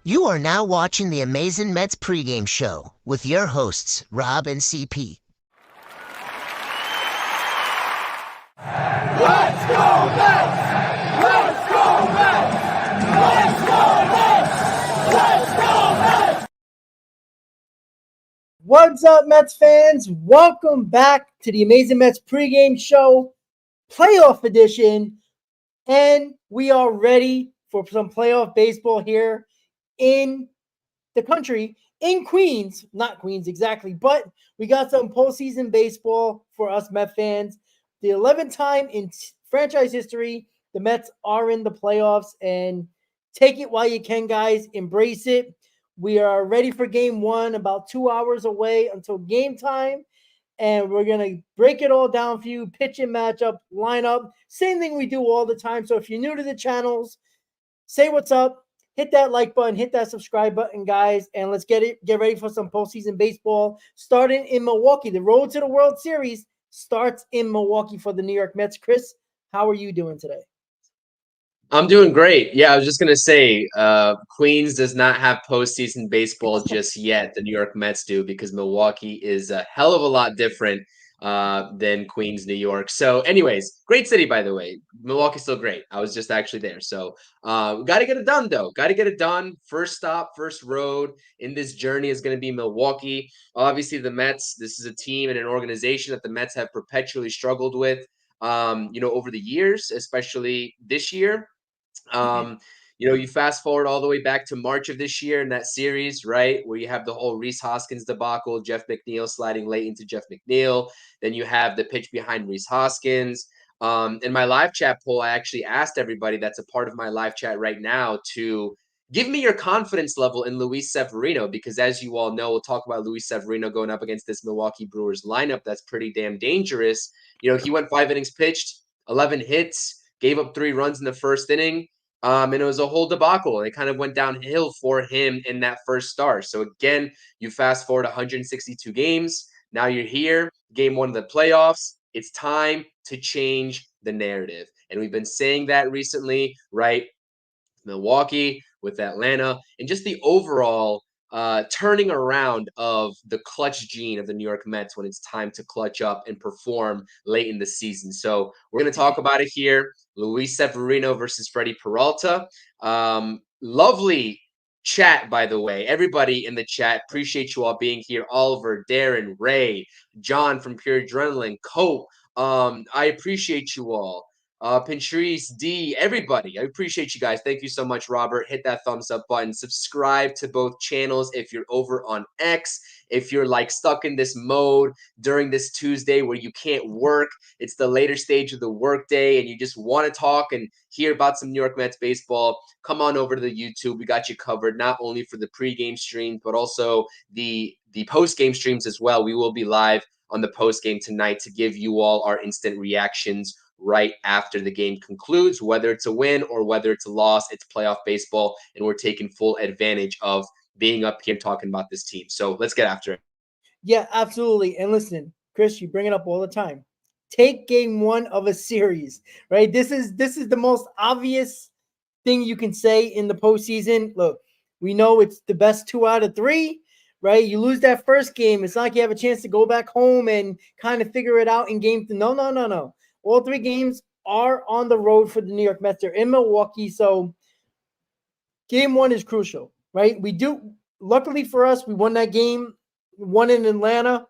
You are now watching the Amazing Mets pregame show with your hosts, Rob and CP. Let's go Mets! Let's go Mets! Let's go Mets! Let's go Mets! What's up, Mets fans? Welcome back to the Amazing Mets pregame show, playoff edition. And we are ready for some playoff baseball here in the country, in Queens. Not Queens exactly, but we got some postseason baseball for us Met fans. The 11th time in franchise history, the Mets are in the playoffs, and take it while you can, guys. Embrace it. We are ready for game one, about 2 hours away until game time. And we're going to break it all down for you, pitch and matchup, lineup, same thing we do all the time. So if you're new to the channels, say what's up, hit that like button, hit that subscribe button, guys, and let's get ready for some postseason baseball starting in Milwaukee. The road to the World Series starts in Milwaukee for the New York Mets. Chris, how are you doing today? I'm doing great. Yeah, I was just gonna say, Queens does not have postseason baseball just yet. The New York Mets do, because Milwaukee is a hell of a lot different than Queens, New York. So, anyways, great city, by the way. Milwaukee's still great. I was just actually there. So, got to get it done, though. Got to get it done. First stop, first road in this journey is going to be Milwaukee. Obviously, the Mets. This is a team and an organization that the Mets have perpetually struggled with. Over the years, especially this year. Um, you fast forward all the way back to March of this year in that series, right, where you have the whole Rhys Hoskins debacle, Jeff McNeil sliding late into Jeff McNeil. Then you have the pitch behind Rhys Hoskins. In my live chat poll, I actually asked everybody that's a part of my live chat right now to give me your confidence level in Luis Severino, because as you all know, we'll talk about Luis Severino going up against this Milwaukee Brewers lineup that's pretty damn dangerous. He went 5 innings pitched, 11 hits, gave up 3 runs in the first inning. And it was a whole debacle. It kind of went downhill for him in that first start. So again, you fast forward 162 games. Now you're here, game one of the playoffs. It's time to change the narrative. And we've been saying that recently, right? Milwaukee, with Atlanta, and just the overall turning around of the clutch gene of the New York Mets when it's time to clutch up and perform late in the season. So we're going to talk about it here. Luis Severino versus Freddy Peralta. Lovely chat, by the way. Everybody in the chat, appreciate you all being here. Oliver, Darren, Ray, John from Pure Adrenaline, Cope. I appreciate you all. Pintrice, D, everybody. I appreciate you guys. Thank you so much, Robert. Hit that thumbs up button. Subscribe to both channels if you're over on X. If you're like stuck in this mode during this Tuesday where you can't work, it's the later stage of the workday, and you just want to talk and hear about some New York Mets baseball, come on over to the YouTube. We got you covered, not only for the pregame stream, but also the postgame streams as well. We will be live on the postgame tonight to give you all our instant reactions right after the game concludes. Whether it's a win or whether it's a loss, it's playoff baseball, and we're taking full advantage of being up here talking about this team. So let's get after it. Yeah, absolutely. And listen, Chris, you bring it up all the time. Take game one of a series, right? This is the most obvious thing you can say in the postseason. Look, we know it's the best 2 out of 3, right? You lose that first game, it's not like you have a chance to go back home and kind of figure it out in game. No. All 3 games are on the road for the New York Mets. They're in Milwaukee, so game one is crucial, right? Luckily for us, we won that game, won in Atlanta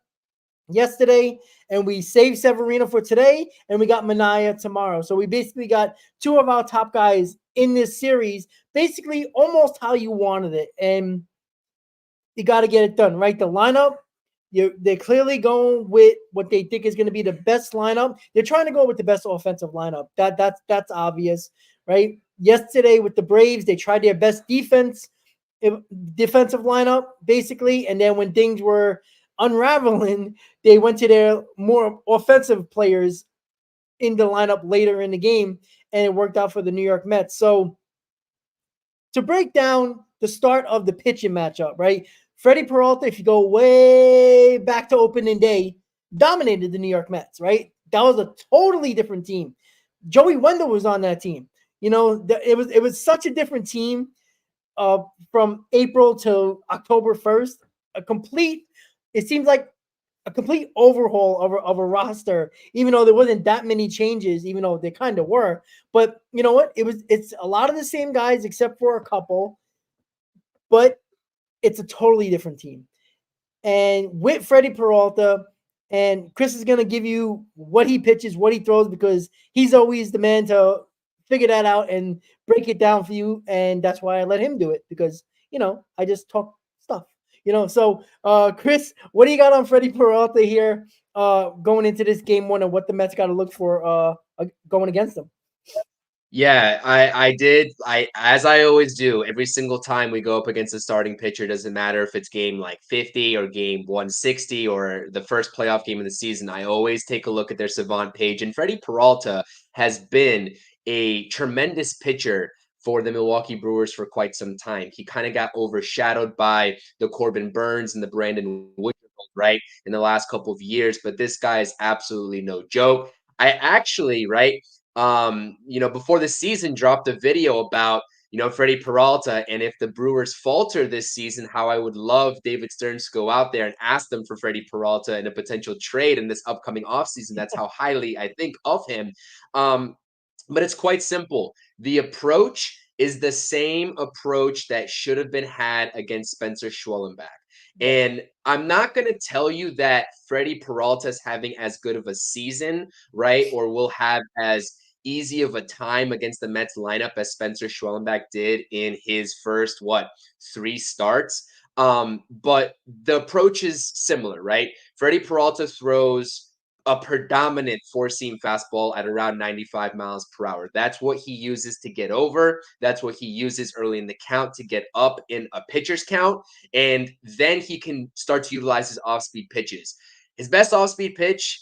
yesterday, and we saved Severino for today, and we got Manaea tomorrow. So we basically got 2 of our top guys in this series, basically almost how you wanted it, and you got to get it done, right? The lineup, they're clearly going with what they think is going to be the best lineup. They're trying to go with the best offensive lineup. That's obvious, right? Yesterday with the Braves, they tried their best defensive lineup, basically, and then when things were unraveling, they went to their more offensive players in the lineup later in the game, and it worked out for the New York Mets. So to break down the start of the pitching matchup, right? Freddy Peralta, if you go way back to opening day, dominated the New York Mets, right? That was a totally different team. Joey Wendell was on that team. It was such a different team. from April to October 1st, a complete. It seems like a complete overhaul of a roster, even though there wasn't that many changes, even though they kind of were. But you know what? It's a lot of the same guys except for a couple, but it's a totally different team. And with Freddy Peralta, and Chris is gonna give you what he pitches, what he throws, because he's always the man to figure that out and break it down for you. And that's why I let him do it, because I just talk stuff. So Chris, what do you got on Freddy Peralta here going into this game one, and what the Mets got to look for going against them? Yeah, I did. As I always do, every single time we go up against a starting pitcher, doesn't matter if it's game like 50 or game 160 or the first playoff game of the season, I always take a look at their Savant page. And Freddy Peralta has been a tremendous pitcher for the Milwaukee Brewers for quite some time. He kind of got overshadowed by the Corbin Burns and the Brandon Wood, right, in the last couple of years, but this guy is absolutely no joke. I actually, right, before the season, dropped a video about, Freddy Peralta, and if the Brewers falter this season, how I would love David Stearns to go out there and ask them for Freddy Peralta in a potential trade in this upcoming offseason. That's how highly I think of him. But it's quite simple. The approach is the same approach that should have been had against Spencer Schwellenbach. And I'm not going to tell you that Freddy Peralta is having as good of a season, right? Or will have as easy of a time against the Mets lineup as Spencer Schwellenbach did in his first, 3 starts. But the approach is similar, right? Freddy Peralta throws a predominant four-seam fastball at around 95 miles per hour. That's what he uses to get over. That's what he uses early in the count to get up in a pitcher's count. And then he can start to utilize his off-speed pitches. His best off-speed pitch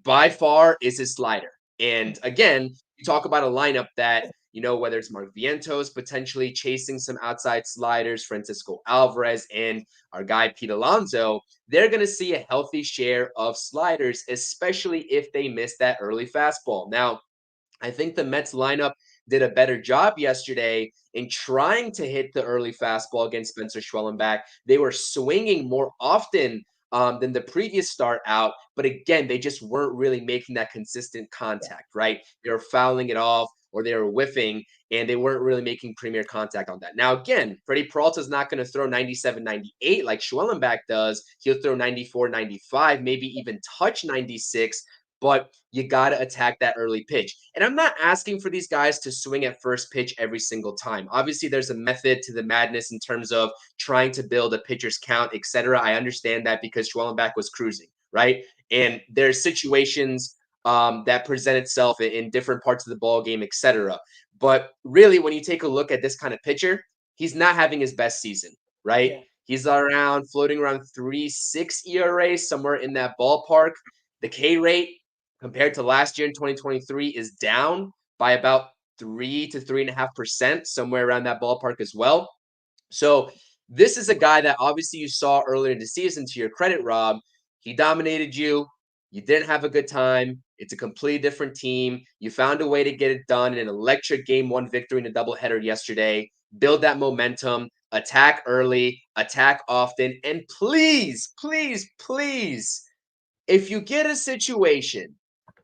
by far is his slider. And again, you talk about a lineup that, whether it's Mark Vientos potentially chasing some outside sliders, Francisco Alvarez, and our guy Pete Alonso, they're going to see a healthy share of sliders, especially if they miss that early fastball. Now, I think the Mets lineup did a better job yesterday in trying to hit the early fastball against Spencer Schwellenbach. They were swinging more often than the previous start out. But again, they just weren't really making that consistent contact, right? They were fouling it off or they were whiffing, and they weren't really making premier contact on that. Now, again, Freddy Peralta is not going to throw 97, 98 like Schwellenbach does. He'll throw 94, 95, maybe even touch 96. But you got to attack that early pitch. And I'm not asking for these guys to swing at first pitch every single time. Obviously, there's a method to the madness in terms of trying to build a pitcher's count, etc. I understand that because Schwellenbach was cruising, right? And there's situations that present itself in different parts of the ball game, etc. But really, when you take a look at this kind of pitcher, he's not having his best season, right? Yeah. He's floating around 3.6 ERA, somewhere in that ballpark. The K rate compared to last year in 2023 is down by about 3 to 3.5%, somewhere around that ballpark as well. So this is a guy that obviously you saw earlier in the season, to your credit, Rob. He dominated you. You didn't have a good time. It's a completely different team. You found a way to get it done in an electric game one victory in a doubleheader yesterday. Build that momentum, attack early, attack often, and please, please, please, if you get a situation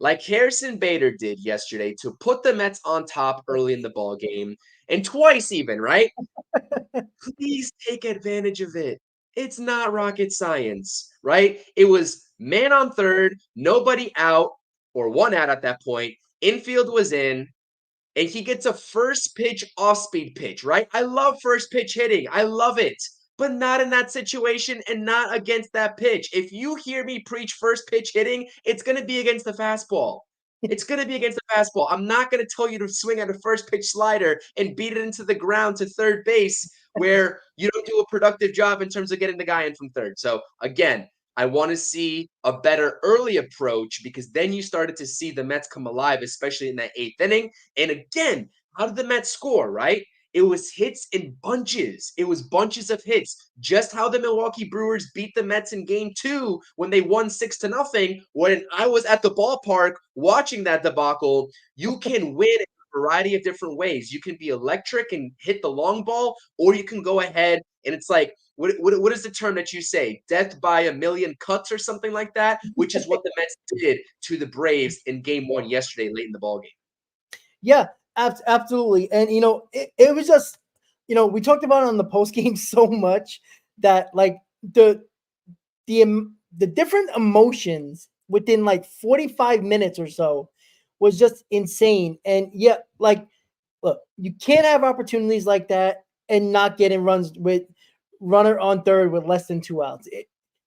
like Harrison Bader did yesterday to put the Mets on top early in the ball game, and twice even, right? Please take advantage of it. It's not rocket science, right? It was man on third, nobody out, or one out at that point. Infield was in, and he gets a first pitch off speed pitch, right? I love first pitch hitting. I love it, but not in that situation and not against that pitch. If you hear me preach first pitch hitting, it's going to be against the fastball. It's going to be against the fastball. I'm not going to tell you to swing at a first pitch slider and beat it into the ground to third base where you don't do a productive job in terms of getting the guy in from third. So again, I want to see a better early approach because then you started to see the Mets come alive, especially in that 8th inning. And again, how did the Mets score, right? It was hits in bunches. It was bunches of hits. Just how the Milwaukee Brewers beat the Mets in game 2 when they won 6-0. When I was at the ballpark watching that debacle, you can win a variety of different ways. You can be electric and hit the long ball, or you can go ahead and it's like, what is the term that you say? Death by a million cuts or something like that, which is what the Mets did to the Braves in game one yesterday, late in the ballgame. Yeah, absolutely. And, it was just, we talked about it on the post game so much that like the different emotions within like 45 minutes or so was just insane. And yeah, like, look, you can't have opportunities like that and not getting runs with runner on third with less than 2 outs.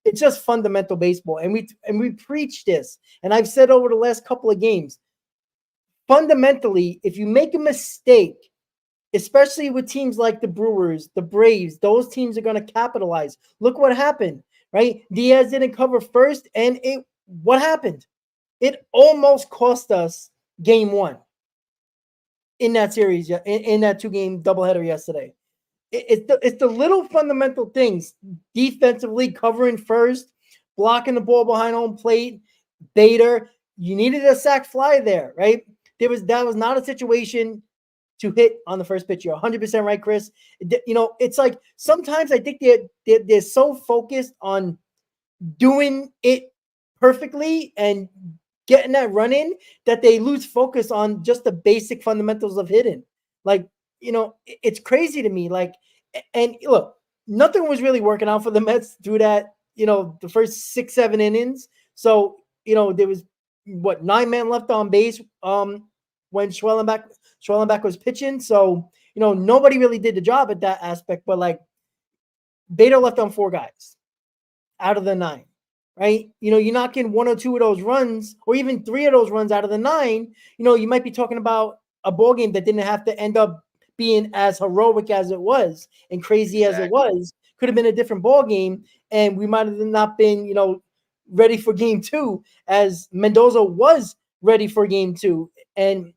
It's just fundamental baseball, and we preach this. And I've said over the last couple of games, fundamentally, if you make a mistake, especially with teams like the Brewers, the Braves, those teams are going to capitalize. Look what happened, right? Diaz didn't cover first, and what happened? It almost cost us game one in that series, in that 2-game doubleheader yesterday. It's the little fundamental things, defensively covering first, blocking the ball behind home plate, Bader. You needed a sac fly there, right? That was not a situation to hit on the first pitch. You're 100% right, Chris. It's like sometimes I think they're so focused on doing it perfectly and getting that run in that they lose focus on just the basic fundamentals of hitting. Like, it's crazy to me. Like, and look, nothing was really working out for the Mets through that, the first 6-7 innings. So, there was 9 men left on base when Schwellenbach was pitching. So, nobody really did the job at that aspect. But like, Bader left on 4 guys out of the 9. Right? You knock in 1 or 2 of those runs, or even 3 of those runs out of the 9, you might be talking about a ball game that didn't have to end up being as heroic as it was and crazy as it was. Could have been a different ball game, and we might have not been, ready for game 2 as Mendoza was ready for game 2. And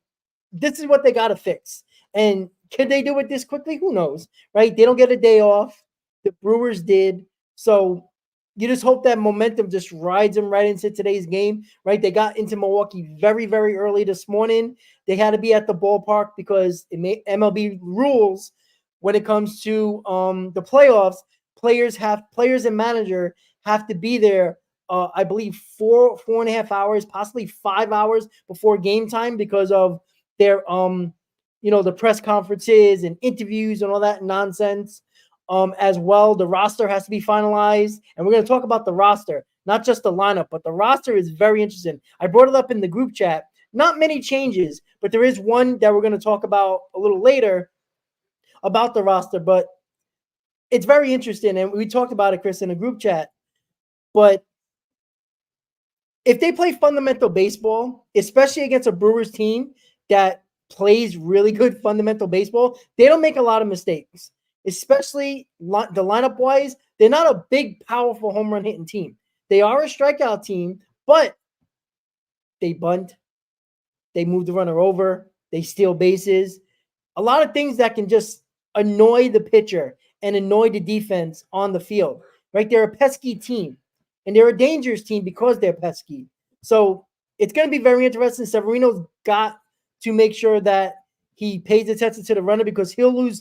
this is what they got to fix. And can they do it this quickly? Who knows, right? They don't get a day off. The Brewers did. So you just hope that momentum just rides them right into today's game, right? They got into Milwaukee very, very early this morning. They had to be at the ballpark because MLB rules when it comes to the playoffs. Players and manager have to be there, I believe, 4.5 hours, possibly 5 hours before game time because of their, the press conferences and interviews and all that nonsense. As well, the roster has to be finalized, and we're going to talk about the roster, not just the lineup, but the roster is very interesting. I brought it up in the group chat. Not many changes, but there is one that we're going to talk about a little later about the roster, but it's very interesting, and we talked about it, Chris, in the group chat. But if they play fundamental baseball, especially against a Brewers team that plays really good fundamental baseball, they don't make a lot of mistakes. Especially the lineup wise, they're not a big, powerful home run hitting team. They are a strikeout team, but they bunt, they move the runner over, they steal bases. A lot of things that can just annoy the pitcher and annoy the defense on the field. Right? They're a pesky team, and they're a dangerous team because they're pesky. So it's going to be very interesting. Severino's got to make sure that he pays attention to the runner because he'll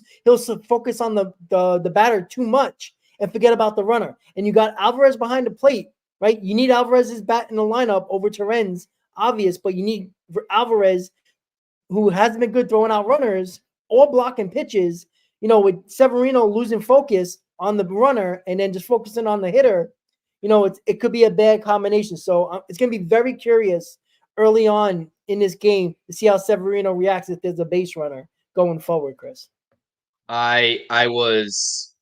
focus on the batter too much and forget about the runner. And you got Alvarez behind the plate, right? You need Alvarez's bat in the lineup over Terren's, obvious, but you need Alvarez, who hasn't been good throwing out runners or blocking pitches, with Severino losing focus on the runner and then just focusing on the hitter, it could be a bad combination. So it's going to be very curious early on in this game to see how Severino reacts if there's a base runner going forward, Chris. I was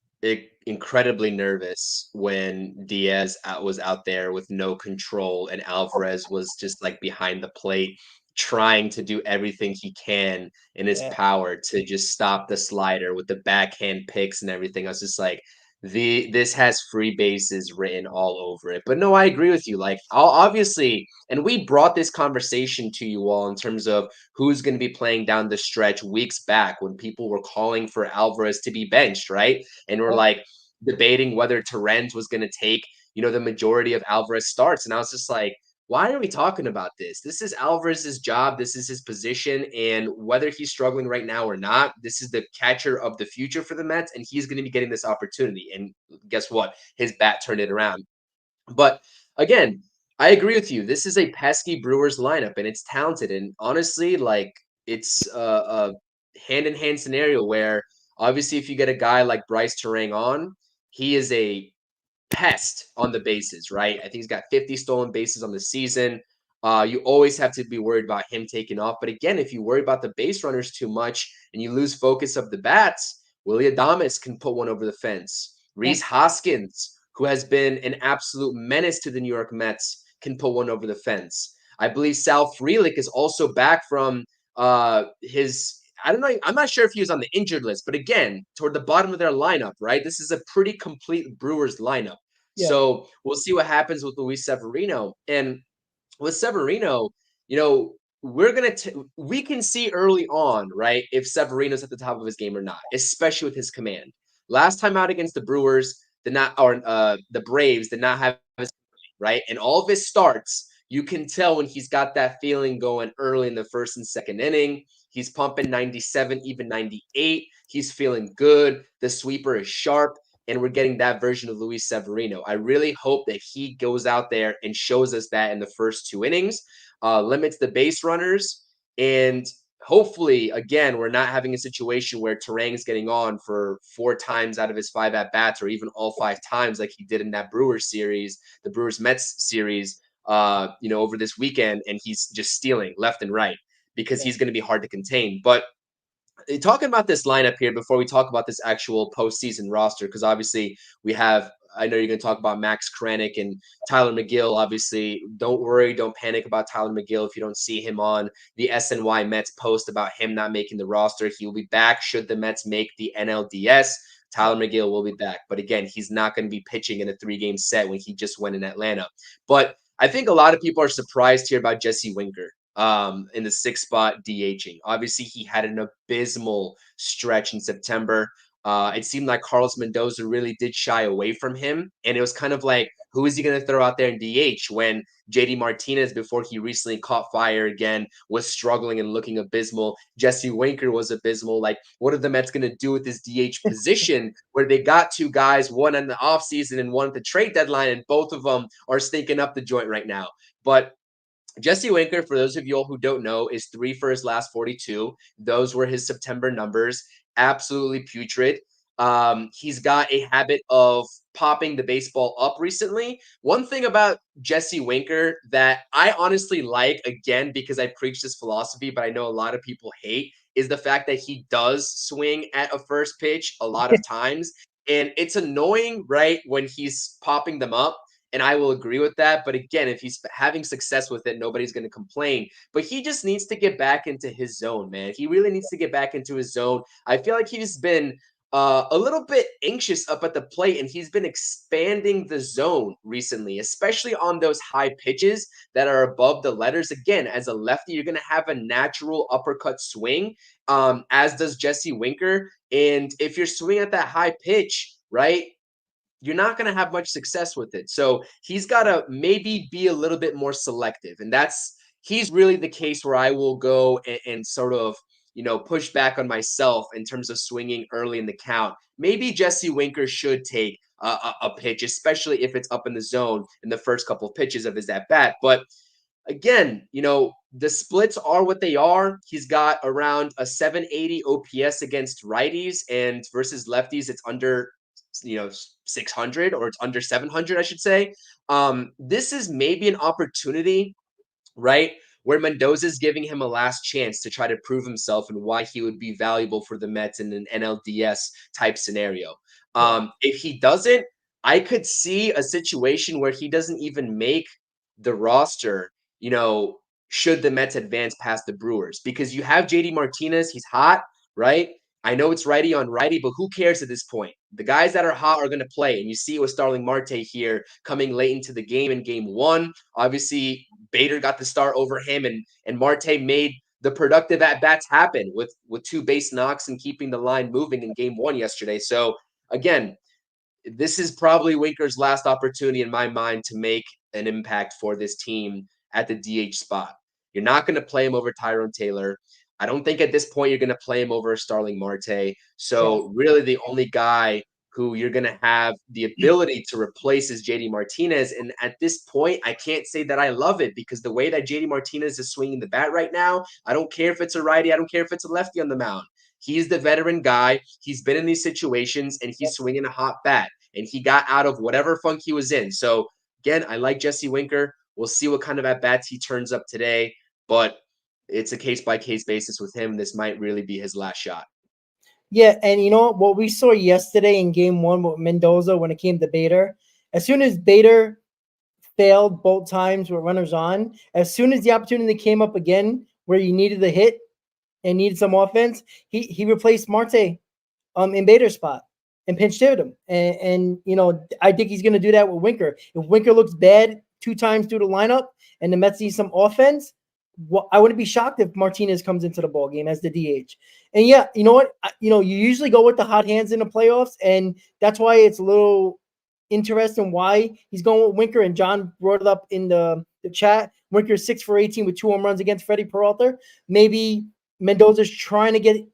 incredibly nervous when Diaz was out there with no control and Alvarez was just like behind the plate trying to do everything he can in his power to just stop the slider with the backhand picks and everything. I was just like, this has free bases written all over it. But no, I agree with you. Like, I'll obviously, and we brought this conversation to you all in terms of who's going to be playing down the stretch weeks back when people were calling for Alvarez to be benched, right? And we're like debating whether Terrence was going to take, the majority of Alvarez starts. And I was just like, why are we talking about this? This is Alvarez's job. This is his position. And whether he's struggling right now or not, this is the catcher of the future for the Mets. And he's going to be getting this opportunity. And guess what? His bat turned it around. But again, I agree with you. This is a pesky Brewers lineup, and it's talented. And honestly, like it's a hand-in-hand scenario where obviously, if you get a guy like Bryce Terang on, he is a pest on the bases, right? I think he's got 50 stolen bases on the season. You always have to be worried about him taking off. But again, if you worry about the base runners too much and you lose focus of the bats, Willie Adames can put one over the fence. Yeah. Rhys Hoskins, who has been an absolute menace to the New York Mets, can put one over the fence. I believe Sal Frelick is also back from his I don't know. I'm not sure if he was on the injured list, but again, toward the bottom of their lineup, right? This is a pretty complete Brewers lineup. Yeah. So we'll see what happens with Luis Severino. And with Severino, we can see early on, right, if Severino's at the top of his game or not, especially with his command. Last time out against the Brewers, the Braves did not have his right, and all of his starts. You can tell when he's got that feeling going early in the first and second inning. He's pumping 97, even 98. He's feeling good. The sweeper is sharp, and we're getting that version of Luis Severino. I really hope that he goes out there and shows us that in the first 2 innings, limits the base runners, and hopefully, again, we're not having a situation where Terang's getting on for 4 times out of his 5 at-bats or even all 5 times like he did in that Brewers series, the Brewers-Mets series, over this weekend, and he's just stealing left and right because he's going to be hard to contain. But talking about this lineup here before we talk about this actual postseason roster, because obviously I know you're going to talk about Max Kranick and Tyler McGill. Obviously, don't worry, don't panic about Tyler McGill if you don't see him on the SNY Mets post about him not making the roster. He will be back should the Mets make the NLDS. Tyler McGill will be back. But again, he's not going to be pitching in a 3-game set when he just went in Atlanta. But I think a lot of people are surprised here about Jesse Winker in the 6th spot DHing. Obviously, he had an abysmal stretch in September. It seemed like Carlos Mendoza really did shy away from him. And it was kind of like, who is he going to throw out there in DH when JD Martinez, before he recently caught fire again, was struggling and looking abysmal? Jesse Winker was abysmal. Like, what are the Mets going to do with this DH position where they got 2 guys, one in the offseason and one at the trade deadline, and both of them are stinking up the joint right now? But Jesse Winker, for those of you all who don't know, is 3 for his last 42. Those were his September numbers. Absolutely putrid. He's got a habit of popping the baseball up recently. One thing about Jesse Winker that I honestly like, again, because I preach this philosophy, but I know a lot of people hate, is the fact that he does swing at a first pitch a lot of times. And it's annoying, right, when he's popping them up. And I will agree with that. But again, if he's having success with it, nobody's going to complain. But he just needs to get back into his zone, man. He really needs to get back into his zone. I feel like he's been a little bit anxious up at the plate, and he's been expanding the zone recently, especially on those high pitches that are above the letters. Again, as a lefty, you're going to have a natural uppercut swing, as does Jesse Winker. And if you're swinging at that high pitch, right, you're not going to have much success with it. So he's got to maybe be a little bit more selective. And he's really the case where I will go and sort of, push back on myself in terms of swinging early in the count. Maybe Jesse Winker should take a pitch, especially if it's up in the zone in the first couple of pitches of his at bat. But again, the splits are what they are. He's got around a 780 OPS against righties, and versus lefties, it's under 600, or it's under 700, I should say. This is maybe an opportunity, right, where Mendoza is giving him a last chance to try to prove himself and why he would be valuable for the Mets in an NLDS type scenario. If he doesn't, I could see a situation where he doesn't even make the roster, should the Mets advance past the Brewers, because you have JD Martinez. He's hot, right? I know it's righty on righty, but who cares at this point? The guys that are hot are going to play. And you see it with Starling Marte here coming late into the game in game 1. Obviously, Bader got the start over him, and Marte made the productive at-bats happen with 2 base knocks and keeping the line moving in game 1 yesterday. So, again, this is probably Winker's last opportunity in my mind to make an impact for this team at the DH spot. You're not going to play him over Tyrone Taylor. I don't think at this point you're going to play him over Starling Marte. Yeah. So really the only guy who you're going to have the ability to replace is JD Martinez. And at this point, I can't say that I love it because the way that JD Martinez is swinging the bat right now, I don't care if it's a righty, I don't care if it's a lefty on the mound. He's the veteran guy. He's been in these situations and he's swinging a hot bat. And he got out of whatever funk he was in. So again, I like Jesse Winker. We'll see what kind of at bats he turns up today, but it's a case by case basis with him. This might really be his last shot. Yeah, and you know what we saw yesterday in game one with Mendoza when it came to Bader, as soon as Bader failed both times with runners on, as soon as the opportunity came up again where you needed a hit and needed some offense, he replaced Marte in Bader's spot and pinch hit him. And you know, I think he's gonna do that with Winker. If Winker looks bad 2 times through the lineup and the Mets need some offense, I wouldn't be shocked if Martinez comes into the ball game as the DH. And yeah, you know what? You usually go with the hot hands in the playoffs, and that's why it's a little interesting why he's going with Winker. And John brought it up in the chat. Winker's 6 for 18 with 2 home runs against Freddy Peralta. Maybe Mendoza's trying to get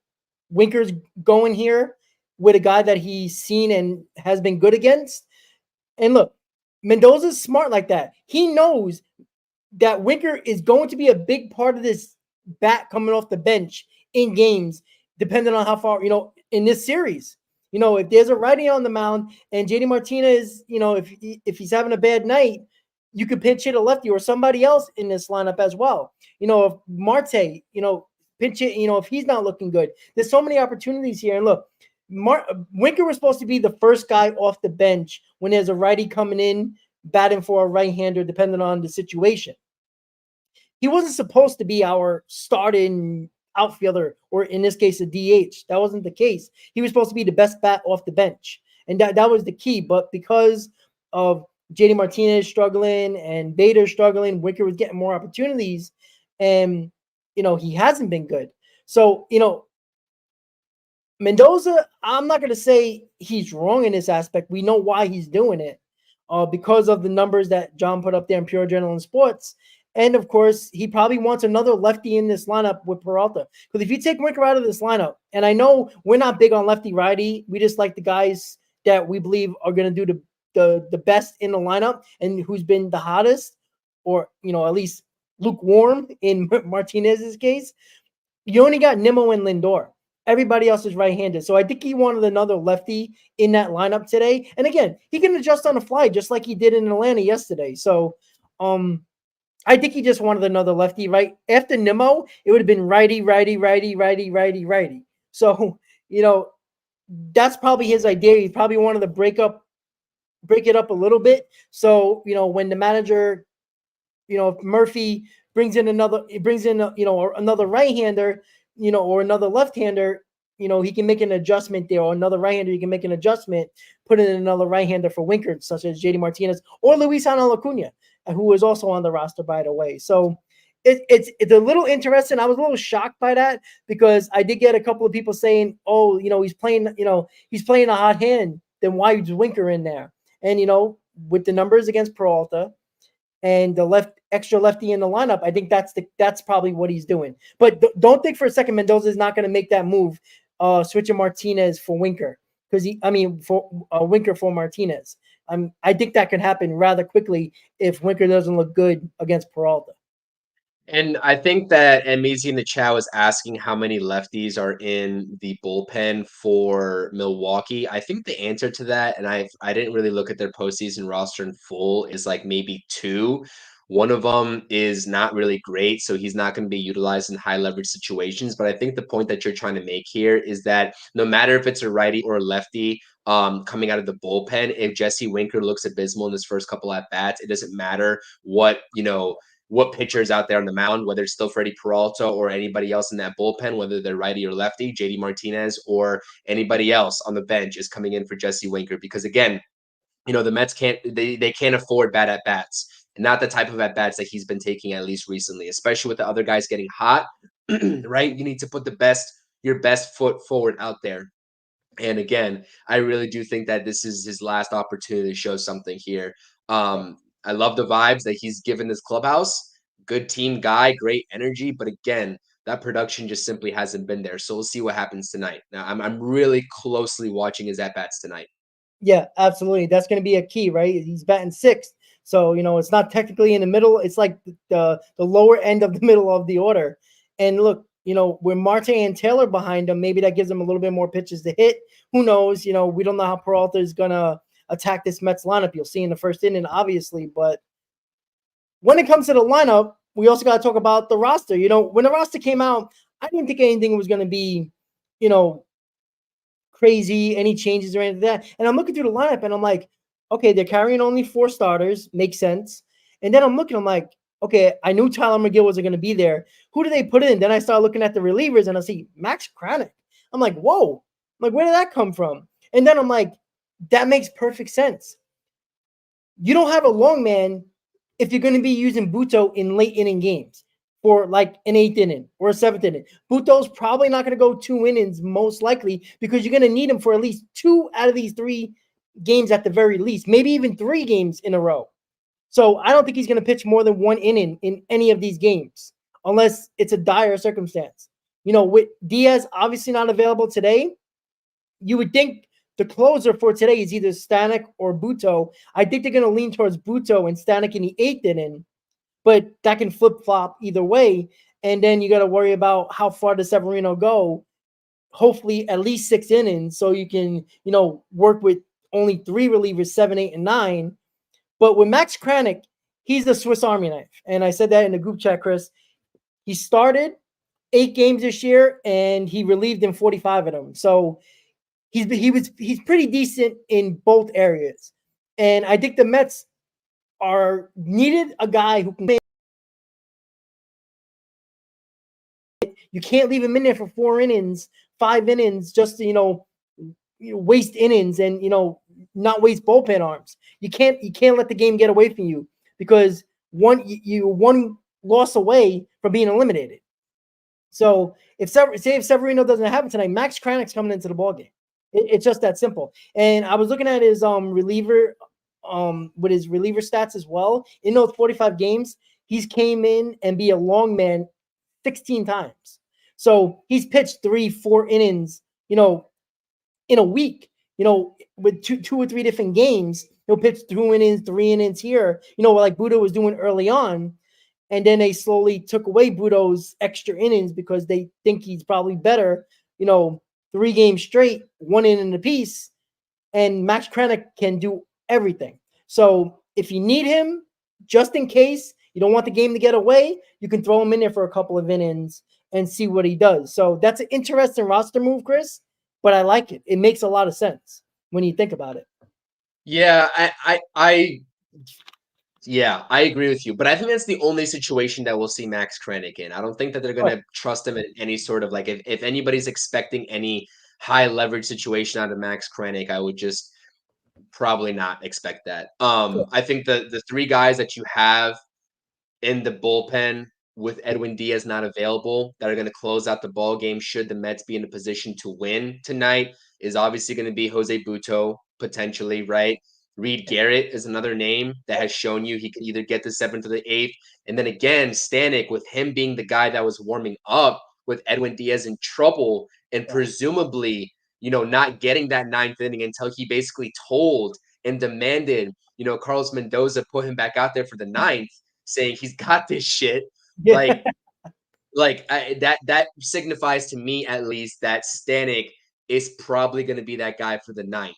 Winker's going here with a guy that he's seen and has been good against. And look, Mendoza's smart like that. He knows that Winker is going to be a big part of this bat coming off the bench in games, depending on how far, in this series. If there's a righty on the mound and JD Martinez, if he's having a bad night, you could pinch hit a lefty or somebody else in this lineup as well. If Marte, pinch hit, if he's not looking good, there's so many opportunities here. And look, Winker was supposed to be the first guy off the bench when there's a righty coming in, batting for a right-hander, depending on the situation. He wasn't supposed to be our starting outfielder, or in this case, a DH. That wasn't the case. He was supposed to be the best bat off the bench. And that was the key. But because of JD Martinez struggling and Bader struggling, Winker was getting more opportunities. And, he hasn't been good. So, Mendoza, I'm not going to say he's wrong in this aspect. We know why he's doing it. Because of the numbers that John put up there in Pure Adrenaline Sports. And, of course, he probably wants another lefty in this lineup with Peralta. Because if you take Winker out of this lineup, and I know we're not big on lefty-righty. We just like the guys that we believe are going to do the best in the lineup and who's been the hottest, or, at least lukewarm in Martinez's case. You only got Nimmo and Lindor. Everybody else is right-handed. So I think he wanted another lefty in that lineup today. And again, he can adjust on the fly just like he did in Atlanta yesterday. So I think he just wanted another lefty, right? After Nimmo, it would have been righty, righty, righty, righty, righty, righty. So, that's probably his idea. He probably wanted to break it up a little bit. So, when the manager, if Murphy brings in another right-hander, or another left-hander, he can make an adjustment there, or another right-hander, he can make an adjustment, put in another right-hander for Winker, such as JD Martinez or Luisano Acuna, who is also on the roster, by the way. So it's a little interesting. I was a little shocked by that because I did get a couple of people saying, oh, he's playing a hot hand. Then why is Winker in there? And, with the numbers against Peralta and the extra lefty in the lineup, I think that's probably what he's doing. But don't think for a second Mendoza is not going to make that move, switching Martinez for Winker, for Winker for Martinez. I think that could happen rather quickly if Winker doesn't look good against Peralta. And I think that MEZ in the chat was asking how many lefties are in the bullpen for Milwaukee. I think the answer to that, and I didn't really look at their postseason roster in full, is like maybe 2. One of them is not really great, so he's not going to be utilized in high leverage situations. But I think the point that you're trying to make here is that no matter if it's a righty or a lefty coming out of the bullpen, if Jesse Winker looks abysmal in his first couple at bats, it doesn't matter what pitchers out there on the mound, whether it's still Freddy Peralta or anybody else in that bullpen, whether they're righty or lefty, JD Martinez or anybody else on the bench is coming in for Jesse Winker. Because again, the Mets can't afford bad at bats. Not the type of at bats that he's been taking, at least recently, especially with the other guys getting hot, right? You need to put your best foot forward out there. And again, I really do think that this is his last opportunity to show something here. I love the vibes that he's given this clubhouse. good team guy, great energy, but again, that production just simply hasn't been there. So we'll see what happens tonight. Now, I'm really closely watching his at bats tonight. Yeah, absolutely. That's going to be a key, right? He's batting sixth. So, it's not technically in the middle. It's like the lower end of the middle of the order. And look, with Marte and Taylor behind him, maybe that gives him a little bit more pitches to hit. Who knows? We don't know how Peralta is going to attack this Mets lineup. You'll see in the first inning, obviously. But when it comes to the lineup, we also got to talk about the roster. When the roster came out, I didn't think anything was going to be, crazy, any changes or anything like that. And I'm looking through the lineup and I'm like, okay, they're carrying only 4 starters. Makes sense. And then I'm like, okay, I knew Tyler McGill wasn't going to be there. Who do they put in? Then I start looking at the relievers and I see Max Kranick. I'm like, whoa. I'm like, where did that come from? And then I'm like, that makes perfect sense. You don't have a long man if you're going to be using Buto in late inning games for like an 8th inning or a 7th inning. Buto's probably not going to go 2 innings most likely because you're going to need him for at least 2 out of these 3 games at the very least, maybe even 3 games in a row. So I don't think he's going to pitch more than 1 inning in any of these games unless it's a dire circumstance. With Diaz obviously not available today, you would think the closer for today is either Stanek or Buto. I think they're going to lean towards Buto and Stanek in the 8th inning, but that can flip-flop either way. And then you got to worry about how far does Severino go. Hopefully at least 6 innings so you can, work with only 3 relievers, 7, 8, and 9. But with Max Kranick, he's the Swiss Army knife. And I said that in the group chat, Chris. He started 8 games this year, and he relieved in 45 of them. So he's pretty decent in both areas. And I think the Mets are needed a guy who can. You can't leave him in there for 4 innings, 5 innings, just to waste innings and not waste bullpen arms. You can't let the game get away from you because you're one loss away from being eliminated. So if Severino doesn't have it tonight, Max Kranick's coming into the ballgame. It's just that simple. And I was looking at his reliever with his reliever stats as well. In those 45 games, he's came in and be a long man 16 times. So he's pitched 3-4 innings, in a week, with two or 3 different games. He'll pitch 2 innings, 3 innings here, like Budo was doing early on. And then they slowly took away Budo's extra innings because they think he's probably better, 3 games straight, 1 inning apiece. And Max Kranick can do everything. So if you need him, just in case you don't want the game to get away, you can throw him in there for a couple of innings and see what he does. So that's an interesting roster move, Chris, but I like it. It makes a lot of sense when you think about it. Yeah, I agree with you, but I think that's the only situation that we'll see Max Kranick in. I don't think that they're going to trust him in any sort of like if anybody's expecting any high leverage situation out of Max Kranick, I would just probably not expect that. I think the 3 guys that you have in the bullpen with Edwin Diaz not available that are going to close out the ball game should the Mets be in a position to win tonight is obviously going to be Jose Buto potentially, right? Reed Garrett is another name that has shown you he can either get the 7th or the 8th. And then again, Stanek, with him being the guy that was warming up with Edwin Diaz in trouble and presumably, not getting that 9th inning until he basically told and demanded, Carlos Mendoza put him back out there for the 9th, saying he's got this shit. Yeah. That signifies to me at least that Stanek is probably going to be that guy for the 9th.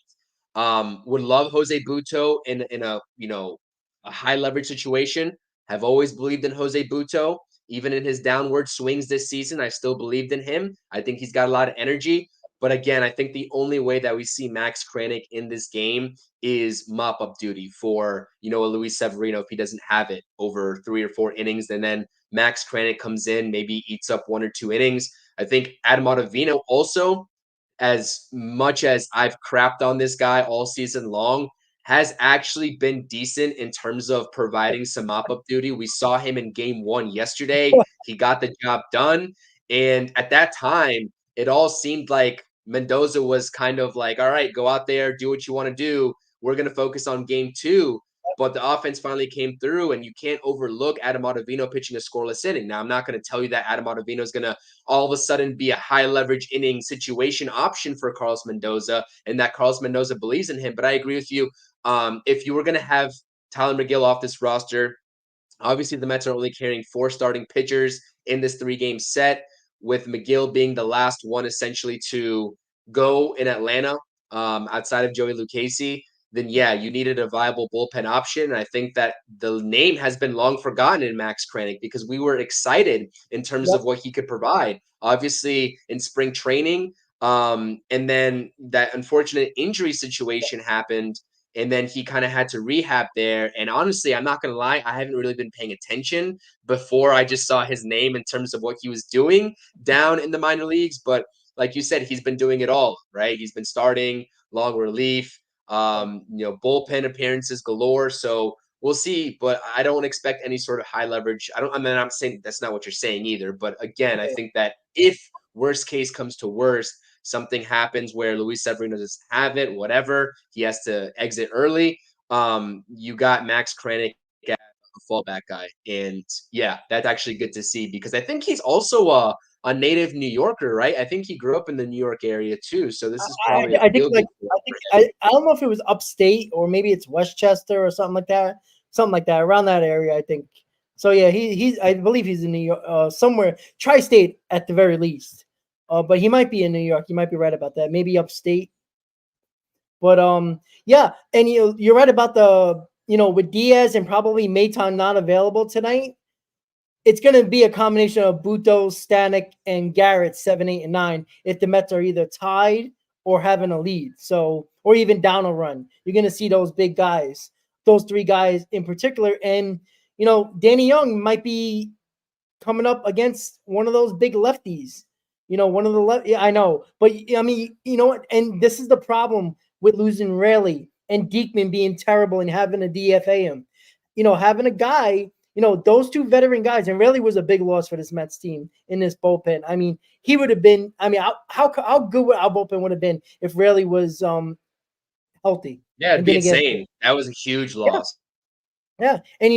Would love Jose Buto in a a high leverage situation. Have always believed in Jose Buto, even in his downward swings this season. I still believed in him. I think he's got a lot of energy. But again, I think the only way that we see Max Kranick in this game is mop up duty for a Luis Severino if he doesn't have it over 3 or 4 innings, and then Max Kranick comes in, maybe eats up 1 or 2 innings. I think Adam Ottavino also, as much as I've crapped on this guy all season long, has actually been decent in terms of providing some mop-up duty. We saw him in game 1 yesterday. He got the job done. And at that time, it all seemed like Mendoza was kind of like, all right, go out there, do what you want to do. We're going to focus on game 2. but the offense finally came through, and you can't overlook Adam Ottavino pitching a scoreless inning. Now, I'm not going to tell you that Adam Ottavino is going to all of a sudden be a high leverage inning situation option for Carlos Mendoza, and that Carlos Mendoza believes in him. But I agree with you. If you were going to have Tyler McGill off this roster, obviously the Mets are only carrying 4 starting pitchers in this 3-game set, with McGill being the last one essentially to go in Atlanta, outside of Joey Lucchesi. Then yeah, you needed a viable bullpen option. And I think that the name has been long forgotten in Max Kranick, because we were excited in terms Yep. of what he could provide. Obviously in spring training, and then that unfortunate injury situation happened, and then he kind of had to rehab there. And honestly, I'm not going to lie, I haven't really been paying attention before I just saw his name in terms of what he was doing down in the minor leagues. But like you said, he's been doing it all, right? He's been starting, long relief, bullpen appearances galore. So we'll see, but I don't expect any sort of high leverage. I mean, I'm saying that's not what you're saying either. But again, I think that if worst case comes to worst, something happens where Luis Severino doesn't have it, whatever, he has to exit early. You got Max Kranick as a fallback guy. And yeah, that's actually good to see, because I think he's also a native New Yorker, right? I think he grew up in the New York area too. So this is probably a I think feel like good for I think I don't know if it was upstate or maybe it's Westchester or something like that, around that area. I think so. Yeah, he's I believe he's in New York, somewhere tri-state at the very least. But he might be in New York. You might be right about that. Maybe upstate. But yeah, and you're right about the with Diaz and probably Maton not available tonight. It's going to be a combination of Buto, Stanek, and Garrett 7, 8, and 9 if the Mets are either tied or having a lead. So, or even down a run. You're going to see those big guys, those 3 guys in particular. And, Danny Young might be coming up against one of those big lefties. One of the left. Yeah, I know. But, I mean, you know what? And this is the problem with losing Raley and Diekman being terrible and having to DFA him. Having a guy – those 2 veteran guys, and Raley was a big loss for this Mets team in this bullpen. I mean, he would have been. I mean, how good would our bullpen would have been if Raley was healthy yeah, it'd and be didn't get insane. That was a huge yeah, loss. yeah. And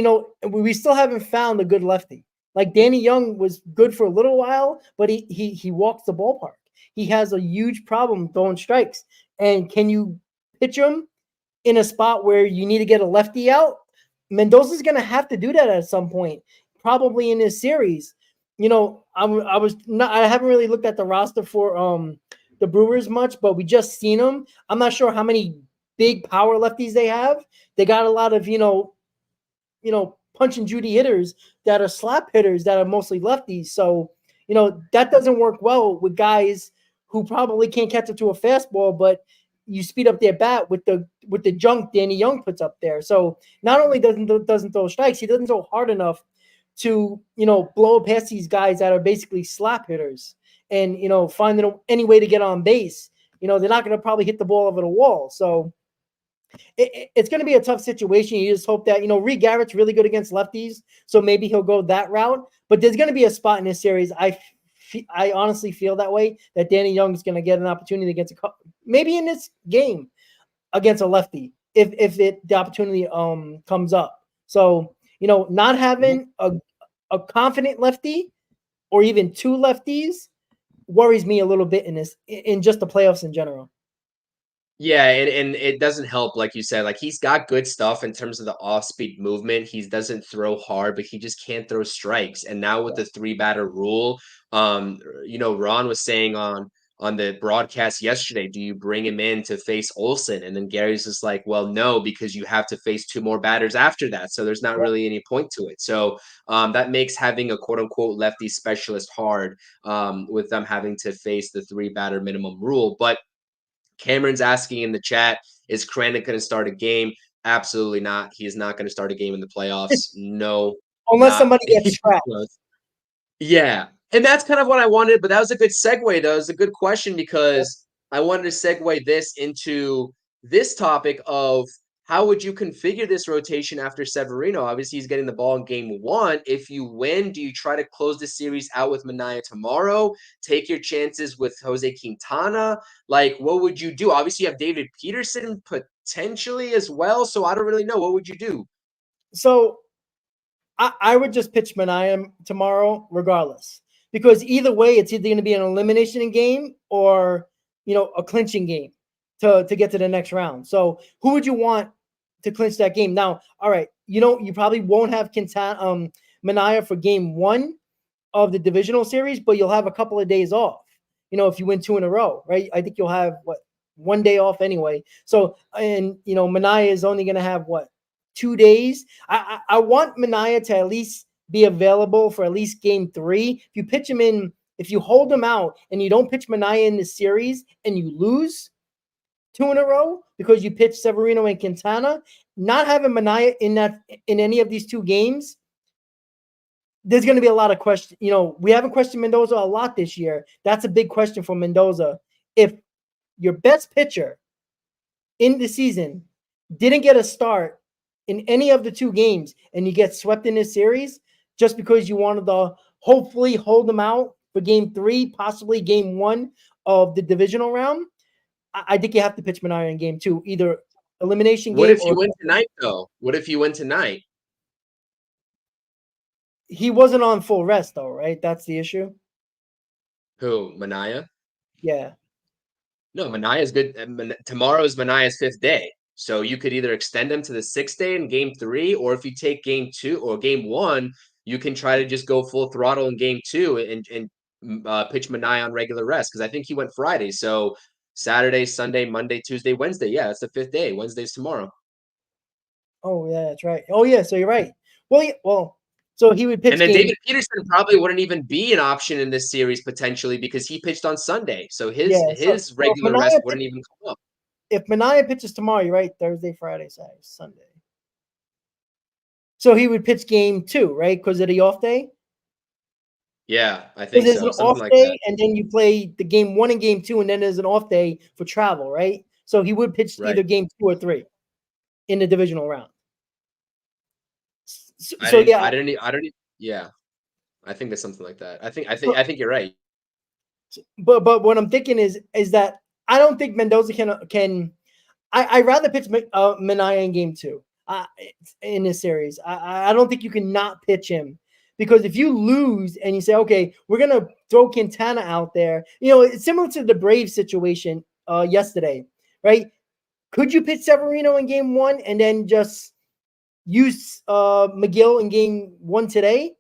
we still haven't found a good lefty. Like Danny Young was good for a little while, but he walks the ballpark. He has a huge problem throwing strikes. And can you pitch him in a spot where you need to get a lefty out? Mendoza's going to have to do that at some point, probably in this series. I haven't really looked at the roster for the Brewers much, but we just seen them. I'm not sure how many big power lefties they have. They got a lot of punch and Judy hitters that are slap hitters that are mostly lefties. So that doesn't work well with guys who probably can't catch it to a fastball, but you speed up their bat with the junk Danny Young puts up there. So not only doesn't throw strikes, he doesn't throw hard enough to blow past these guys that are basically slap hitters and finding any way to get on base. They're not going to probably hit the ball over the wall. So it's going to be a tough situation. You just hope that Reed Garrett's really good against lefties, so maybe he'll go that route. But there's going to be a spot in this series. I honestly feel that way, that Danny Young is going to get an opportunity against maybe in this game against a lefty if the opportunity comes up. So not having a confident lefty or even 2 lefties worries me a little bit in just the playoffs in general. Yeah, and it doesn't help, like you said, like he's got good stuff in terms of the off-speed movement. He doesn't throw hard, but he just can't throw strikes. And now with the 3-batter rule, Ron was saying on the broadcast yesterday, do you bring him in to face Olsen? And then Gary's just like, well, no, because you have to face 2 more batters after that. So there's not really any point to it. So that makes having a quote unquote lefty specialist hard, with them having to face the 3-batter minimum rule. But Cameron's asking in the chat, is Kranick going to start a game? Absolutely not. He is not going to start a game in the playoffs. No, Unless not somebody gets even trapped. close. Yeah. And that's kind of what I wanted, but that was a good segue, though. It was a good question, because I wanted to segue this into this topic of how would you configure this rotation after Severino? Obviously, he's getting the ball in game 1. If you win, do you try to close the series out with Minaya tomorrow? Take your chances with Jose Quintana? Like, what would you do? Obviously, you have David Peterson potentially as well, so I don't really know. What would you do? So I would just pitch Mania tomorrow, regardless, because either way, it's either going to be an elimination game or a clinching game to get to the next round. So who would you want to clinch that game? Now, all right, you probably won't have Mania for game one of the divisional series, but you'll have a couple of days off. If you win 2 in a row, right? I think you'll have 1 day off anyway. So, and Mania is only going to have 2 days. I want Mania to at least be available for at least game 3. If you hold him out and you don't pitch Mania in the series and you lose 2 in a row because you pitch Severino and Quintana, not having Mania in any of these 2 games, there's going to be a lot of questions. We haven't questioned Mendoza a lot this year. That's a big question for Mendoza. If your best pitcher in the season didn't get a start in any of the 2 games and you get swept in this series just because you wanted to hopefully hold them out for game 3, possibly game 1 of the divisional round, I think you have to pitch Mania in game 2, either elimination game. What if you win tonight, though? What if you win tonight? He wasn't on full rest, though, right? That's the issue. Who, Mania? Yeah. No, Mania is good. Tomorrow is Mania's 5th day. So you could either extend him to the 6th day in game 3, or if you take game 2 or game 1, you can try to just go full throttle in game 2 and pitch Mania on regular rest. Because I think he went Friday. So Saturday, Sunday, Monday, Tuesday, Wednesday. Yeah, that's the 5th day. Wednesday's tomorrow. Oh, yeah, that's right. Oh, yeah, so you're right. Well, so he would pitch. And then David Peterson probably wouldn't even be an option in this series potentially because he pitched on Sunday. So his regular rest wouldn't even come up. If Mania pitches tomorrow, you're right, Thursday, Friday, Saturday, Sunday. So he would pitch game 2, right? Because of the off day? Yeah, I think so. There's an off day, and then you play the game 1 and game 2, and then there's an off day for travel, right? So he would pitch either game 2 or 3 in the divisional round. Yeah, I think there's something like that. I think you're right. But what I'm thinking is that I don't think Mendoza can. I'd rather pitch Mania in game 2 in this series. I don't think you can not pitch him, because if you lose and you say, okay, we're gonna throw Quintana out there, it's similar to the Braves situation yesterday, right? Could you pitch Severino in game 1 and then just use McGill in game 1 today?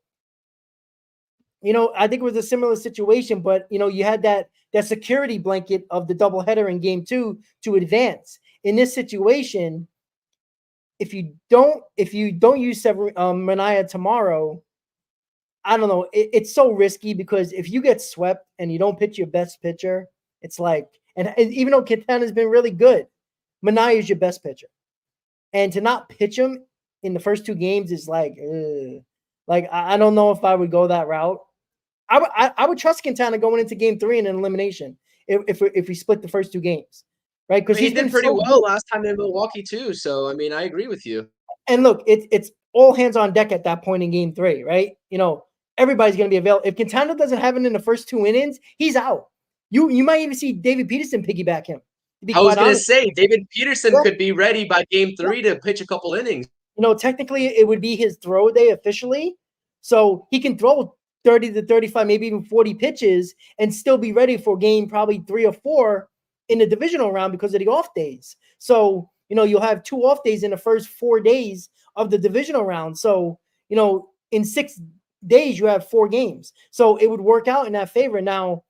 I think it was a similar situation, but you had that security blanket of the doubleheader in game 2 to advance. In this situation, if you don't use Mania tomorrow, I don't know. It's so risky, because if you get swept and you don't pitch your best pitcher, it's like, and even though Quintana's been really good, Mania is your best pitcher, and to not pitch him in the first 2 games is like I don't know if I would go that route. I would trust Quintana going into game 3 in an elimination if we split the first 2 games, right? Because he's been pretty well last time in Milwaukee too. So I mean, I agree with you. And look, it's all hands on deck at that point in game 3, right? Everybody's going to be available. If Quintana doesn't have it in the first 2 innings, he's out. You might even see David Peterson piggyback him. I was going to say David Peterson could be ready by game 3 to pitch a couple innings. Technically it would be his throw day officially, so he can throw 30 to 35, maybe even 40 pitches and still be ready for game probably 3 or 4 in the divisional round because of the off days. So, you'll have 2 off days in the first 4 days of the divisional round. So, in 6 days, you have 4 games. So it would work out in that favor. Now,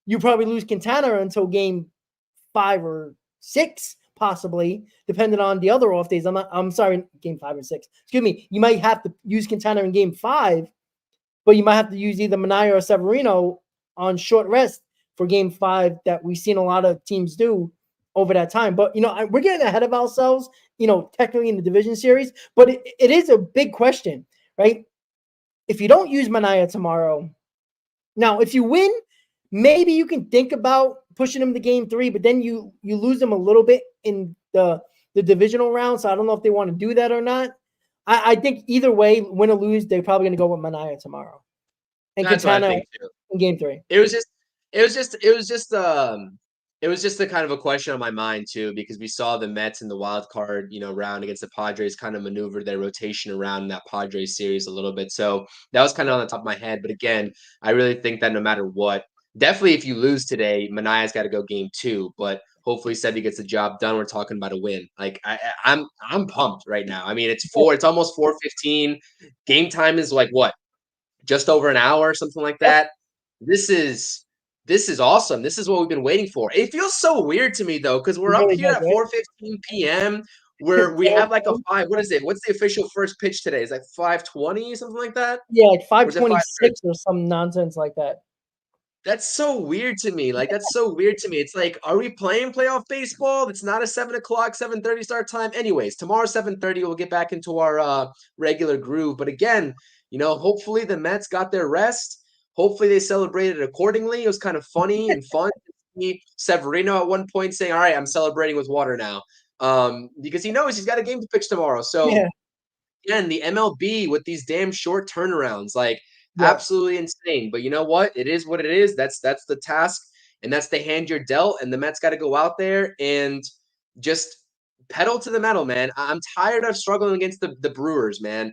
you probably lose Quintana until game 5 or 6, possibly, depending on the other off days. I'm sorry, game 5 or 6. Excuse me. You might have to use Quintana in game 5, but you might have to use either Mania or Severino on short rest for game 5 that we've seen a lot of teams do over that time. But, we're getting ahead of ourselves, technically in the division series, but it is a big question, right? If you don't use Mania tomorrow, now, if you win, maybe you can think about pushing him to game 3, but then you lose him a little bit in the divisional round. So I don't know if they want to do that or not. I think either way, win or lose, they're probably going to go with Mania tomorrow. And That's Quintana in game 3. It was just It was just the kind of a question on my mind too, because we saw the Mets in the wild card, round against the Padres kind of maneuver their rotation around in that Padres series a little bit. So that was kind of on the top of my head. But again, I really think that no matter what, definitely if you lose today, Manaya's got to go game 2. But hopefully Sevy gets the job done. We're talking about a win. Like I'm pumped right now. I mean, it's almost 4:15. Game time is like what? Just over an hour, something like that. This is this is awesome. This is what we've been waiting for. It feels so weird to me though, because It we're up really here does, at right? 4:15 p.m. where we have like a five. What is it? What's the official first pitch today? Is like 5:20, something like that? Yeah, like Or is it 5:30? 5:26 or some nonsense like that. That's so weird to me. Like that's so weird to me. It's like, are we playing playoff baseball? It's not a 7 o'clock, 7:30 start time. Anyways, tomorrow 7:30 we'll get back into our regular groove. But again, hopefully the Mets got their rest. Hopefully they celebrated accordingly. It was kind of funny and fun to see Severino at one point saying, "All right, I'm celebrating with water now," because he knows he's got a game to pitch tomorrow. So Yeah, again, the MLB with these damn short turnarounds, like yeah, absolutely insane. But you know what? It is what it is. That's the task, and that's the hand you're dealt. And the Mets got to go out there and just pedal to the metal, man. I'm tired of struggling against the Brewers, man.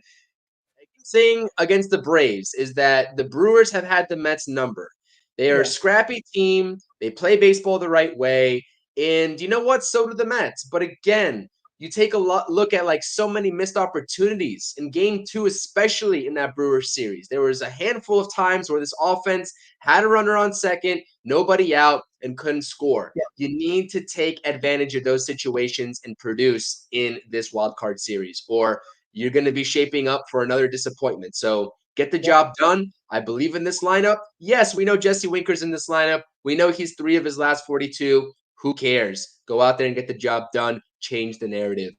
Thing against the Braves is that the Brewers have had the Mets number. They are a yeah, scrappy team. They play baseball the right way. And you know what? So do the Mets. But again, you take a look at like so many missed opportunities in game 2, especially in that Brewers series. There was a handful of times where this offense had a runner on second, nobody out, and couldn't score. yeah, You need to take advantage of those situations and produce in this wild card series, or you're going to be shaping up for another disappointment. So get the yeah. job done. I believe in this lineup. Yes, we know Jesse Winker's in this lineup. We know he's 3 of his last 42. Who cares? Go out there and get the job done. Change the narrative.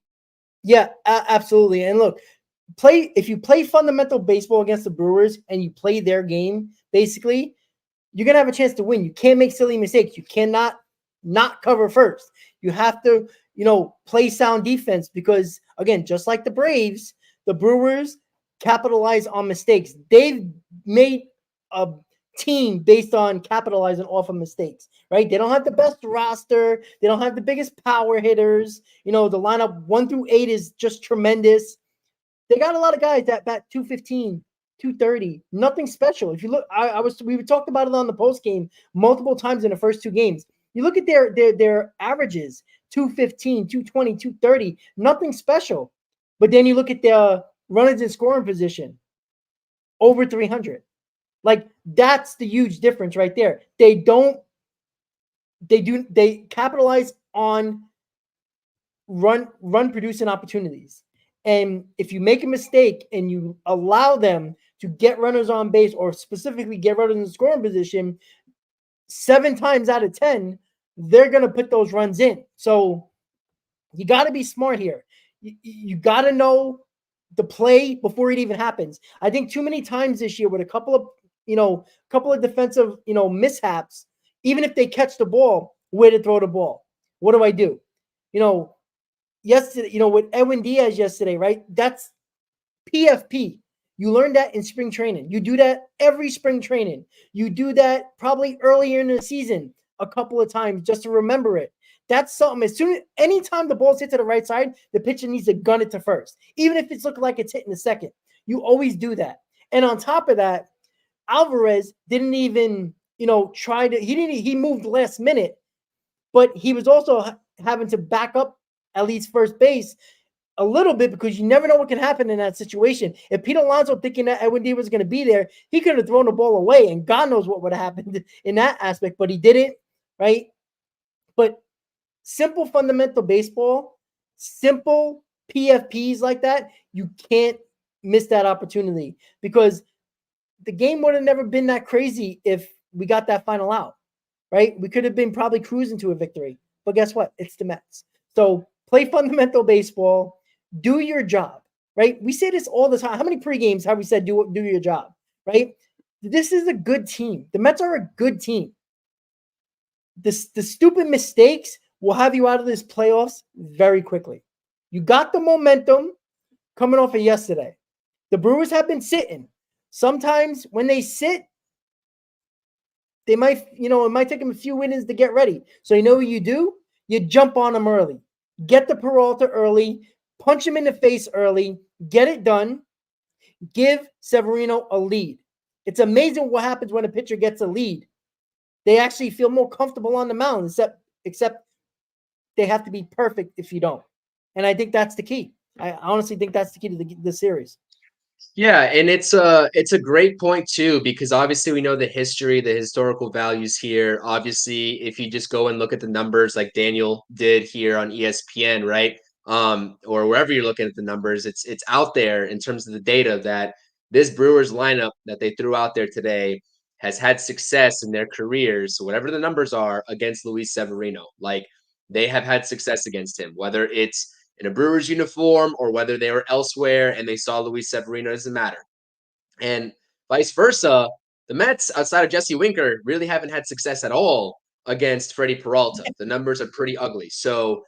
Yeah, absolutely. And look, if you play fundamental baseball against the Brewers and you play their game, basically, you're gonna have a chance to win. You can't make silly mistakes. You cannot not cover first. You have to, play sound defense because again, just like the Braves, the Brewers capitalize on mistakes. They've made a team based on capitalizing off of mistakes, right? They don't have the best roster, they don't have the biggest power hitters. The lineup 1 through 8 is just tremendous. They got a lot of guys that bat 215, 230, nothing special. If you look, we talked about it on the post game multiple times in the first 2 games. You look at their averages, 215, 220, 230, nothing special. But then you look at their runners in scoring position, over 300. Like that's the huge difference right there. They capitalize on run producing opportunities. And if you make a mistake and you allow them to get runners on base or specifically get runners in scoring position, 7 times out of 10, they're going to put those runs in. So you got to be smart here. You got to know the play before it even happens. I think too many times this year with a couple of defensive, mishaps, even if they catch the ball, where to throw the ball. What do I do? Yesterday, with Edwin Diaz yesterday, right? That's PFP. You learned that in spring training. You do that every spring training. You do that probably earlier in the season a couple of times just to remember it. That's something. Anytime the ball's hit to the right side, the pitcher needs to gun it to first, even if it's looking like it's hitting the second. You always do that. And on top of that, Alvarez didn't even, try to. He moved last minute, but he was also having to back up at least first base a little bit because you never know what can happen in that situation. If Pete Alonso thinking that Edwin Diaz was going to be there, he could have thrown the ball away, and God knows what would have happened in that aspect, but he didn't, right? But simple fundamental baseball, simple PFPs like that, you can't miss that opportunity because the game would have never been that crazy if we got that final out, right? We could have been probably cruising to a victory, but guess what? It's the Mets. So play fundamental baseball, do your job, right? We say this all the time. How many pre-games have we said do your job, right? This is a good team. The Mets are a good team. The stupid mistakes will have you out of this playoffs very quickly. You got the momentum coming off of yesterday. The Brewers have been sitting. Sometimes when they sit, They might, it might take them a few innings to get ready. So you know what you do? You jump on them early. Get the Peralta early, punch him in the face early, get it done, give Severino a lead. It's amazing what happens when a pitcher gets a lead. They actually feel more comfortable on the mound, except they have to be perfect if you don't. And I think that's the key. I honestly think that's the key to the series. Yeah, and it's a great point too, because obviously we know the history, the historical values here. Obviously, if you just go and look at the numbers like Daniel did here on ESPN, right? Or wherever you're looking at the numbers, it's out there in terms of the data that this Brewers lineup that they threw out there today has had success in their careers, whatever the numbers are, against Luis Severino. Like they have had success against him, whether it's in a Brewers uniform or whether they were elsewhere and they saw Luis Severino, doesn't matter. And vice versa, the Mets, outside of Jesse Winker, really haven't had success at all against Freddy Peralta. The numbers are pretty ugly. So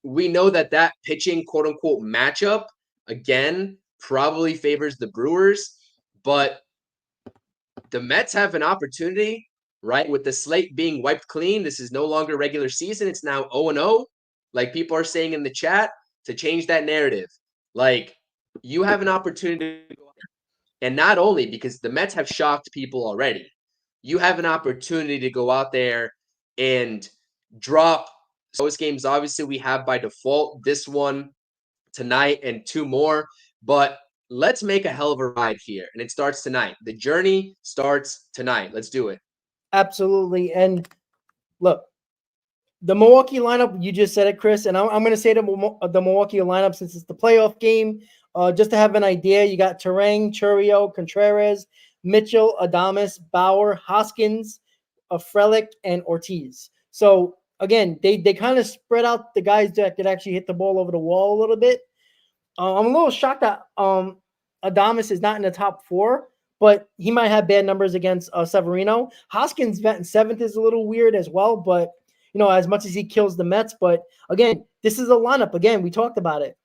we know that pitching, quote unquote, matchup, again, probably favors the Brewers. But the Mets have an opportunity, right? With the slate being wiped clean, this is no longer regular season. It's now 0-0, like people are saying in the chat, to change that narrative. Like, you have an opportunity to go out there. And not only because the Mets have shocked people already, you have an opportunity to go out there and drop those games. Obviously, we have by default this one tonight and two more, but let's make a hell of a ride here. And it starts tonight. The journey starts tonight. Let's do it. Absolutely. And look, the Milwaukee lineup, you just said it, Chris, and I'm going to say the Milwaukee lineup since it's the playoff game. Just to have an idea, you got Terang, Churio, Contreras, Mitchell, Adames, Bauer, Hoskins, Frelick, and Ortiz. So again, they kind of spread out the guys that could actually hit the ball over the wall a little bit. I'm a little shocked that Adames is not in the top 4, but he might have bad numbers against Severino. Hoskins batting 7th is a little weird as well, but as much as he kills the Mets. But again, this is a lineup. Again, we talked about it.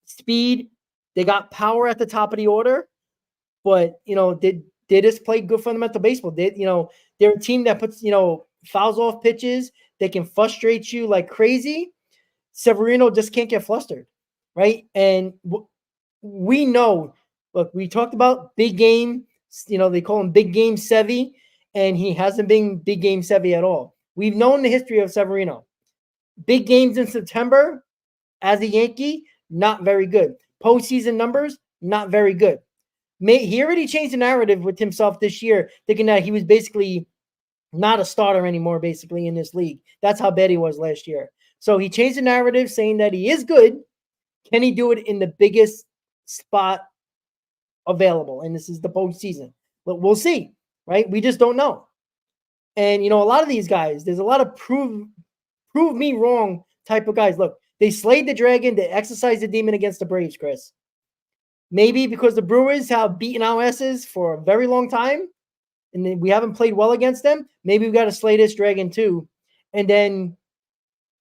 Speed, they got power at the top of the order, but they just play good fundamental baseball. They're a team that puts fouls off pitches. They can frustrate you like crazy. Severino just can't get flustered, right? And we know. Look, we talked about big game. They call him big game Sevy, and he hasn't been big game Sevy at all. We've known the history of Severino. Big games in September as a Yankee, not very good. Postseason numbers, not very good. He already changed the narrative with himself this year, thinking that he was basically not a starter anymore, basically, in this league. That's how bad he was last year. So he changed the narrative, saying that he is good. Can he do it in the biggest spot available? And this is the postseason. But we'll see, right? We just don't know. And, a lot of these guys, there's a lot of prove me wrong type of guys. Look, they slayed the dragon. They exercised the demon against the Braves, Chris. Maybe because the Brewers have beaten our asses for a very long time, and then we haven't played well against them. Maybe we got to slay this dragon too. And then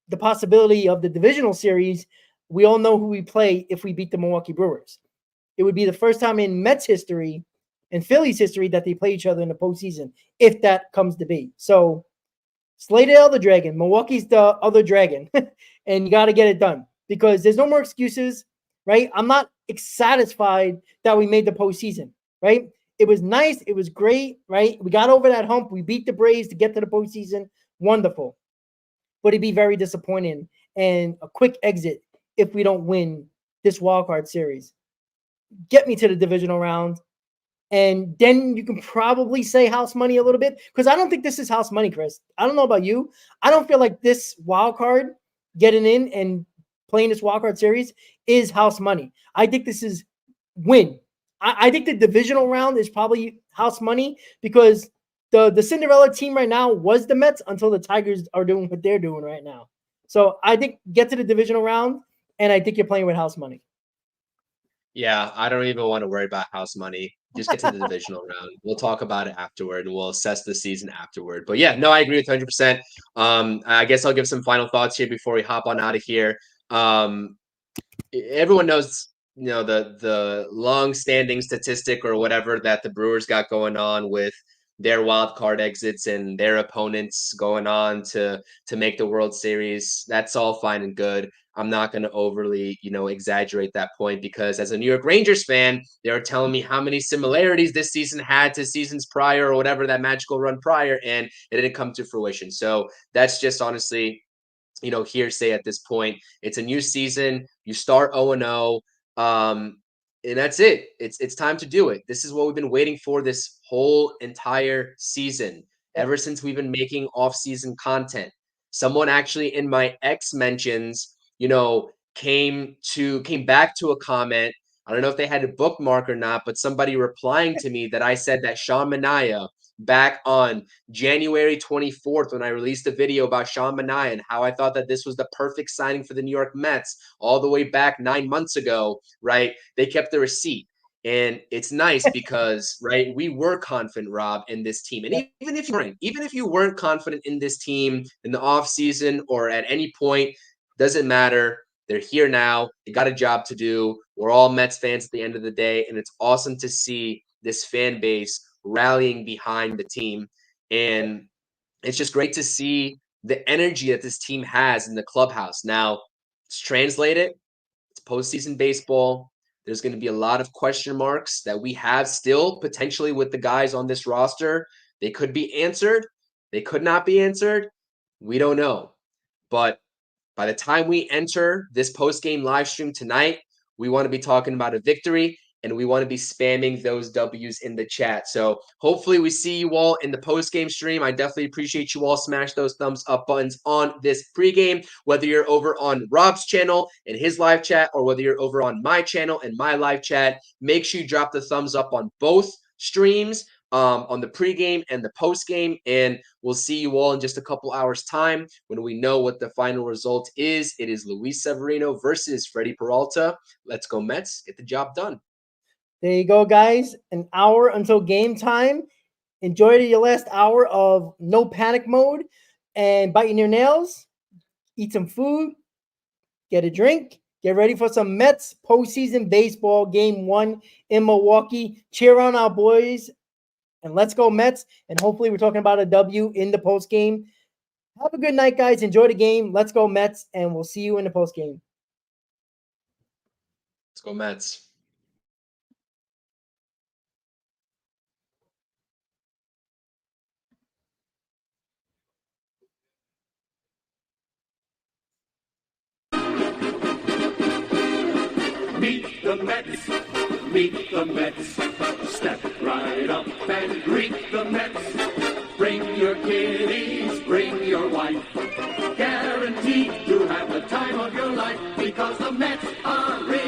the possibility of the divisional series, we all know who we play if we beat the Milwaukee Brewers. It would be the first time in Mets history and Phillies history that they play each other in the postseason, if that comes to be. So slay the other dragon. Milwaukee's the other dragon, and you got to get it done because there's no more excuses, right? I'm not satisfied that we made the postseason, right? It was nice. It was great, right? We got over that hump. We beat the Braves to get to the postseason. Wonderful. But it'd be very disappointing and a quick exit if we don't win this wildcard series. Get me to the divisional round. And then you can probably say house money a little bit because I don't think this is house money, Chris. I don't know about you. I don't feel like this wild card getting in and playing this wild card series is house money. I think this is win. I think the divisional round is probably house money because the Cinderella team right now was the Mets until the Tigers are doing what they're doing right now. So I think get to the divisional round, and I think you're playing with house money. Yeah, I don't even want to worry about house money. Just get to the divisional round. We'll talk about it afterward, and we'll assess the season afterward. But yeah, no, I agree with 100%. I guess I'll give some final thoughts here before we hop on out of here. Everyone knows, the long-standing statistic or whatever that the Brewers got going on with their wild card exits and their opponents going on to make the World Series. That's all fine and good. I'm not going to overly, exaggerate that point, because as a New York Rangers fan, they were telling me how many similarities this season had to seasons prior or whatever, that magical run prior, and it didn't come to fruition. So that's just honestly, hearsay at this point. It's a new season. You start 0-0. And that's it. It's time to do it. This is what we've been waiting for this whole entire season, ever since we've been making off-season content. Someone actually in my X mentions, came back to a comment. I don't know if they had a bookmark or not, but somebody replying to me that I said that Sean Manaea, back on January 24th, when I released a video about Sean Manaea and how I thought that this was the perfect signing for the New York Mets all the way back 9 months ago, right? They kept the receipt. And it's nice because, right, we were confident, Rob, in this team. And even if you weren't confident in this team in the offseason or at any point, doesn't matter. They're here now. They got a job to do. We're all Mets fans at the end of the day. And it's awesome to see this fan base rallying behind the team. And it's just great to see the energy that this team has in the clubhouse. Now, let's translate it. It's postseason baseball. There's going to be a lot of question marks that we have still potentially with the guys on this roster. They could be answered. They could not be answered. We don't know. But by the time we enter this post-game live stream tonight, we want to be talking about a victory, and we want to be spamming those W's in the chat. So hopefully we see you all in the post-game stream. I definitely appreciate you all. Smash those thumbs up buttons on this pregame, whether you're over on Rob's channel and his live chat, or whether you're over on my channel and my live chat. Make sure you drop the thumbs up on both streams, on the pregame and the postgame, and we'll see you all in just a couple hours time when we know what the final result is. It is Luis Severino versus Freddy Peralta. Let's go Mets. Get the job done. There you go, guys. An hour until game time. Enjoy your last hour of no panic mode and biting your nails. Eat some food. Get a drink. Get ready for some Mets postseason baseball game 1 in Milwaukee. Cheer on our boys. And let's go Mets. And hopefully we're talking about a W in the postgame. Have a good night, guys. Enjoy the game. Let's go Mets. And we'll see you in the postgame. Let's go Mets. Meet the Mets, meet the Mets. Step right up and greet the Mets. Bring your kiddies, bring your wife. Guaranteed to have the time of your life, because the Mets are rich.